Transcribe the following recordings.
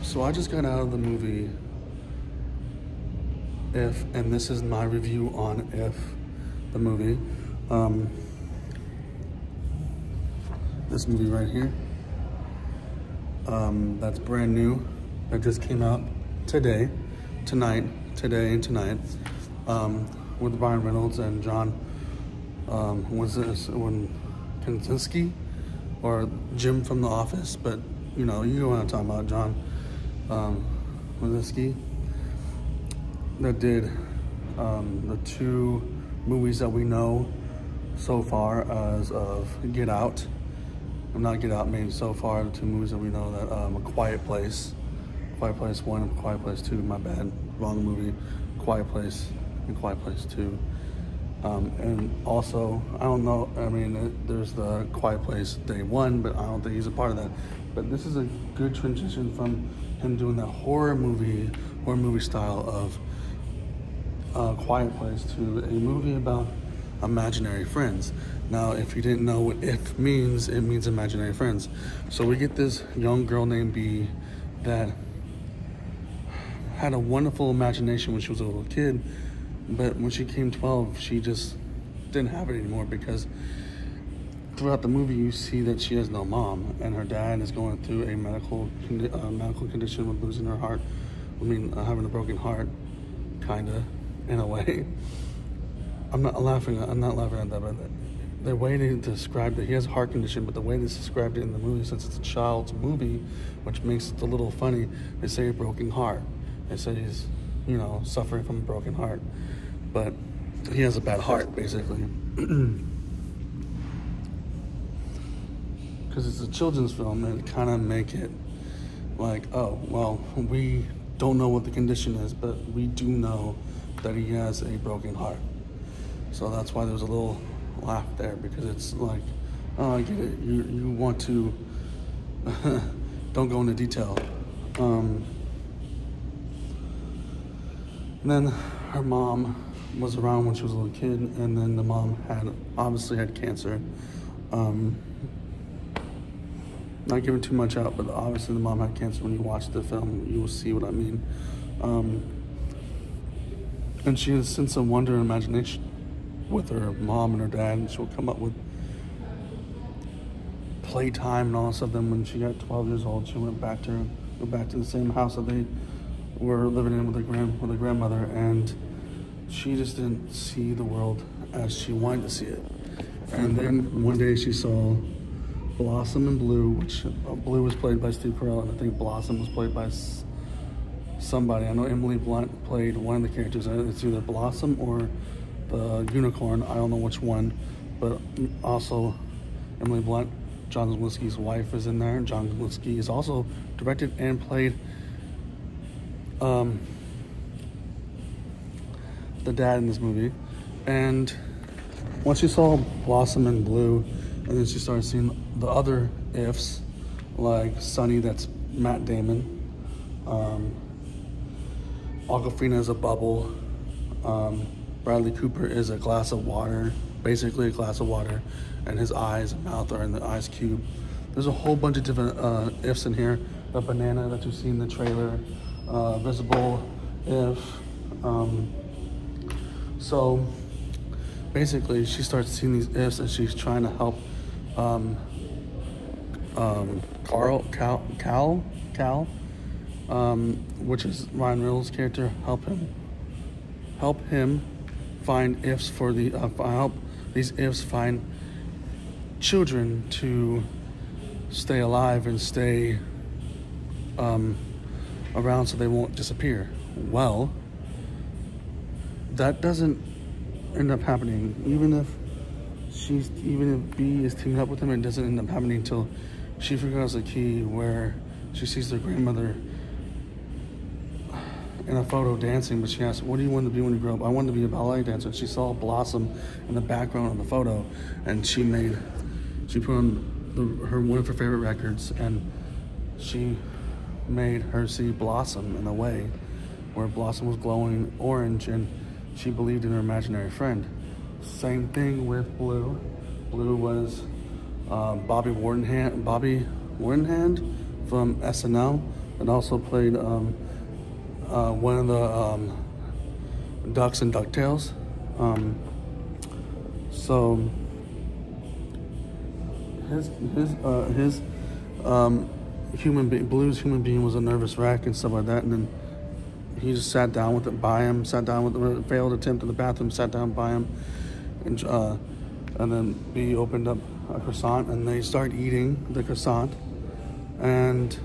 So I just got out of the movie If, and this is my review on If, the movie. This movie right here. That's brand new. That just came out today, and tonight. With Ryan Reynolds and John, Krasinski, or Jim from The Office, but you know what I'm talking about, John Krasinski, that did the two movies that we know so far as of Get Out. Not Get Out, made so far the two movies that we know, that A Quiet Place 1 and Quiet Place 2, my bad, wrong movie, Quiet Place and Quiet Place 2. And also, I don't know, I mean, there's the Quiet Place Day 1, but I don't think he's a part of that. But this is a good transition from him doing that horror movie style of Quiet Place to a movie about imaginary friends. Now, if you didn't know what If means, it means imaginary friends. So we get this young girl named Bee that had a wonderful imagination when she was a little kid, but when she came 12, she just didn't have it anymore, because throughout the movie you see that she has no mom, and her dad is going through a medical condition with losing her heart. I mean, having a broken heart, kinda, in a way. I'm not laughing at that, but the way they described it, he has a heart condition, but the way they described it in the movie, since it's a child's movie, which makes it a little funny, they say a broken heart. They say he's, suffering from a broken heart, but he has a bad heart, basically. Because it's a children's film, and it kind of make it like, oh, well, we don't know what the condition is, but we do know that he has a broken heart. So that's why there's a little laugh there, because it's like, oh, I get it. You want to don't go into detail. And then her mom was around when she was a little kid, and then the mom obviously had cancer. Not giving too much out, but obviously the mom had cancer. When you watch the film, you will see what I mean. And she has a sense of wonder and imagination with her mom and her dad, and she'll come up with playtime and all that stuff. Then when she got 12 years old, she went back to the same house that they were living in with her grandmother, and she just didn't see the world as she wanted to see it. And then one day she saw Blossom and Blue, which Blue was played by Steve Carell, and I think Blossom was played by somebody. I know Emily Blunt played one of the characters. It's either Blossom or the unicorn. I don't know which one, but also Emily Blunt, John Krasinski's wife, is in there. John Krasinski is also directed and played the dad in this movie. And once she saw Blossom and Blue, and then she started seeing the other ifs, like Sunny, that's Matt Damon, Awkwafina is a bubble, Bradley Cooper is a glass of water, basically a glass of water, and his eyes and mouth are in the ice cube. There's a whole bunch of different ifs in here. The banana that you see in the trailer, visible if. So basically she starts seeing these ifs, and she's trying to help Cal, which is Ryan Reynolds' character, help him find ifs for the help these ifs find children to stay alive and stay around so they won't disappear. Well, that doesn't end up happening. Even if B is teaming up with him, it doesn't end up happening until she figures out the key where she sees their grandmother in a photo dancing, but she asks, what do you want to be when you grow up? I want to be a ballet dancer. She saw Blossom in the background of the photo, and she put on one of her favorite records, and she made her see Blossom in a way where Blossom was glowing orange, and she believed in her imaginary friend. Same thing with Blue. Blue was Bobby Wardenhand from SNL, and also played one of the ducks in DuckTales. So his Blue's human being was a nervous wreck and stuff like that, and then he just sat down with it by him, sat down with the failed attempt in the bathroom, sat down by him, and then B opened up a croissant, and they started eating the croissant, and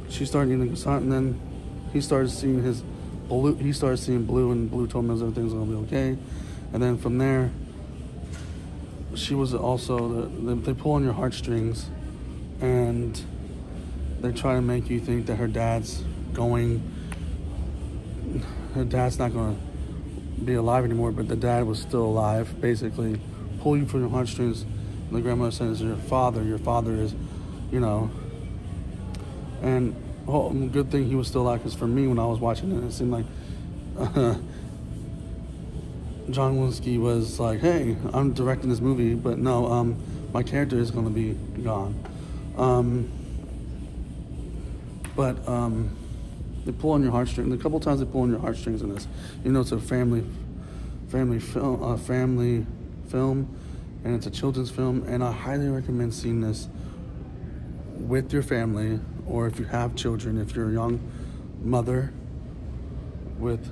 she started eating the croissant, and then he started seeing blue, and Blue told him everything's gonna be okay, and then from there, she was also, they pull on your heartstrings, and they try to make you think that her dad's not going to be alive anymore, but the dad was still alive, basically. Pull you from your heartstrings. And the grandmother says, your father is, and good thing he was still alive, because for me, when I was watching it seemed like John Winsky was like, hey, I'm directing this movie, but no, my character is going to be gone. They pull on your heartstrings. A couple times they pull on your heartstrings in this. It's a family film, and it's a children's film, and I highly recommend seeing this with your family, or if you have children, if you're a young mother with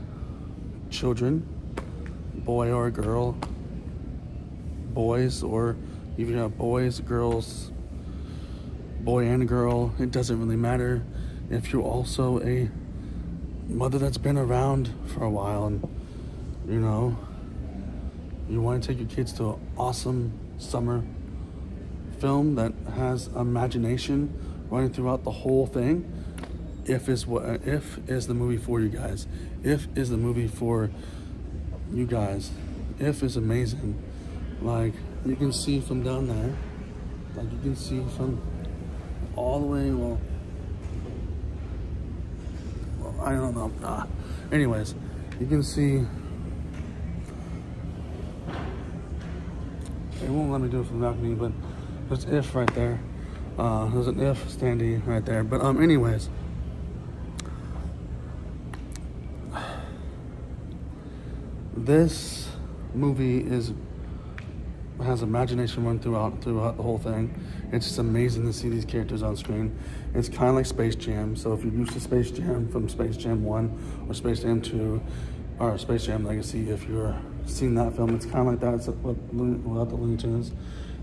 children, boy or a girl, boys, or if you have boys, girls, boy and girl, it doesn't really matter. If you're also a mother that's been around for a while, and you want to take your kids to an awesome summer film that has imagination running throughout the whole thing, If is the movie for you guys. If is the movie for you guys. If is amazing. Like, you can see from down there, like you can see from all the way, well I don't know. Anyways, you can see, it won't let me do it from the balcony, but there's If right there. There's an If standee right there. But anyways, this movie has imagination run throughout the whole thing. It's just amazing to see these characters on screen. It's kind of like Space Jam. So if you're used to Space Jam from Space Jam 1 or Space Jam 2 or Space Jam Legacy, if you're seeing that film, it's kind of like that, except without the Looney Tunes.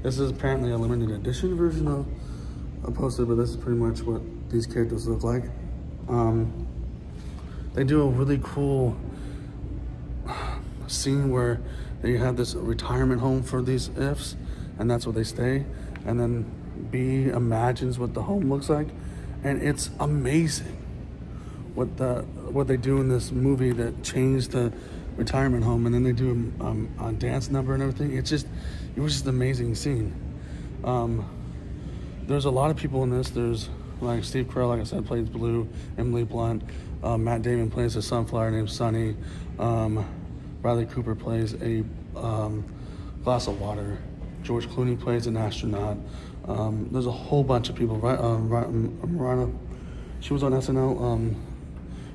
This is apparently a limited edition version of a poster, but this is pretty much what these characters look like. They do a really cool scene where they have this retirement home for these Ifs, and that's where they stay, and then B imagines what the home looks like, and it's amazing what they do in this movie that changed the retirement home, and then they do a dance number and everything. It was just an amazing scene. There's a lot of people in this. There's like Steve Carell, like I said, plays Blue. Emily Blunt. Matt Damon plays a sunflower named Sunny. Bradley Cooper plays a glass of water. George Clooney plays an astronaut. There's a whole bunch of people. Marana, she was on SNL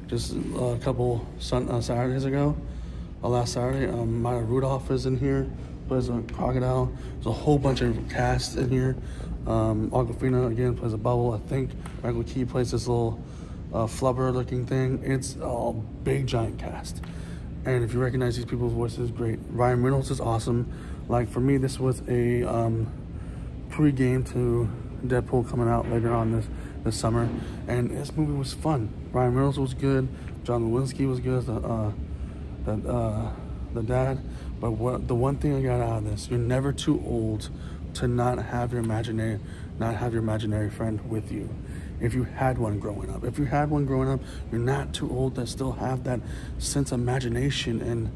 just a couple Saturdays ago. Last Saturday. Maya Rudolph is in here, plays a crocodile. There's a whole bunch of cast in here. Awkwafina again plays a bubble. I think Michael Key plays this little flubber-looking thing. It's a big giant cast. And if you recognize these people's voices, great. Ryan Reynolds is awesome. Like, for me, this was a pre-game to Deadpool coming out later on this summer, and this movie was fun. Ryan Reynolds was good. John Lewinsky was good as the dad. But the one thing I got out of this, you're never too old to not have your imaginary friend with you. If you had one growing up. You're not too old to still have that sense of imagination and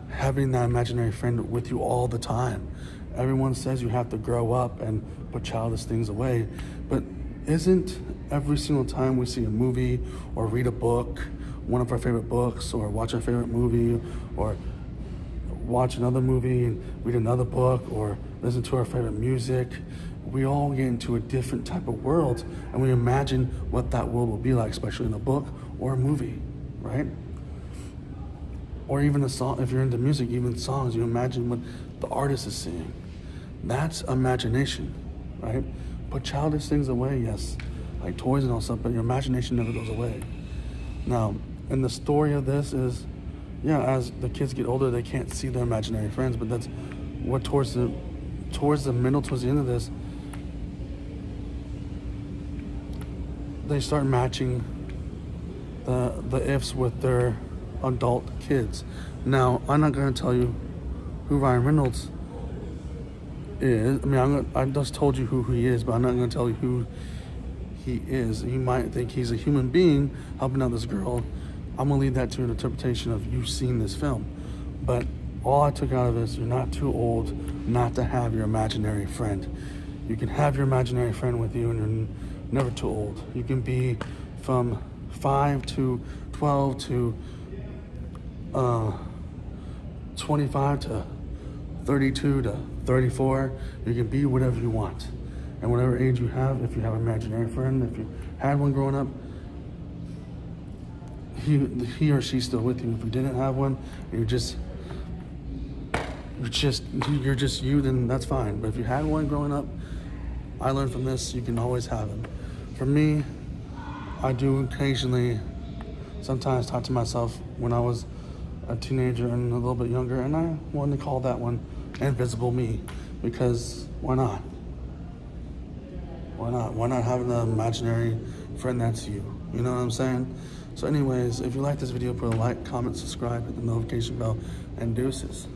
having that imaginary friend with you all the time. Everyone says you have to grow up and put childish things away, but isn't every single time we see a movie or read a book, one of our favorite books, or watch our favorite movie, or watch another movie and read another book, or listen to our favorite music, we all get into a different type of world, and we imagine what that world will be like, especially in a book or a movie, right? Or even a song. If you're into music, even songs, you imagine what the artist is singing. That's imagination, right? Put childish things away, yes, like toys and all stuff, but your imagination never goes away. Now, and the story of this is, yeah, as the kids get older, they can't see their imaginary friends, but that's what towards the middle, towards the end of this, they start matching the ifs with their adult kids. Now, I'm not going to tell you who Ryan Reynolds is. I mean, I just told you who he is, but I'm not going to tell you who he is. You might think he's a human being helping out this girl. I'm going to leave that to an interpretation of you seeing this film. But all I took out of this, you're not too old not to have your imaginary friend. You can have your imaginary friend with you, and you're never too old. You can be from 5 to 12 to 25 to 32 to 34. You can be whatever you want. And whatever age you have, if you have an imaginary friend, if you had one growing up, he or she's still with you. If you didn't have one, you're just you, then that's fine. But if you had one growing up, I learned from this, you can always have them. For me, I do occasionally sometimes talk to myself when I was a teenager and a little bit younger, and I wanted to call that one Invisible Me, because why not? Why not? Why not have an imaginary friend that's you? You know what I'm saying? So anyways, if you like this video, put a like, comment, subscribe, hit the notification bell, and deuces.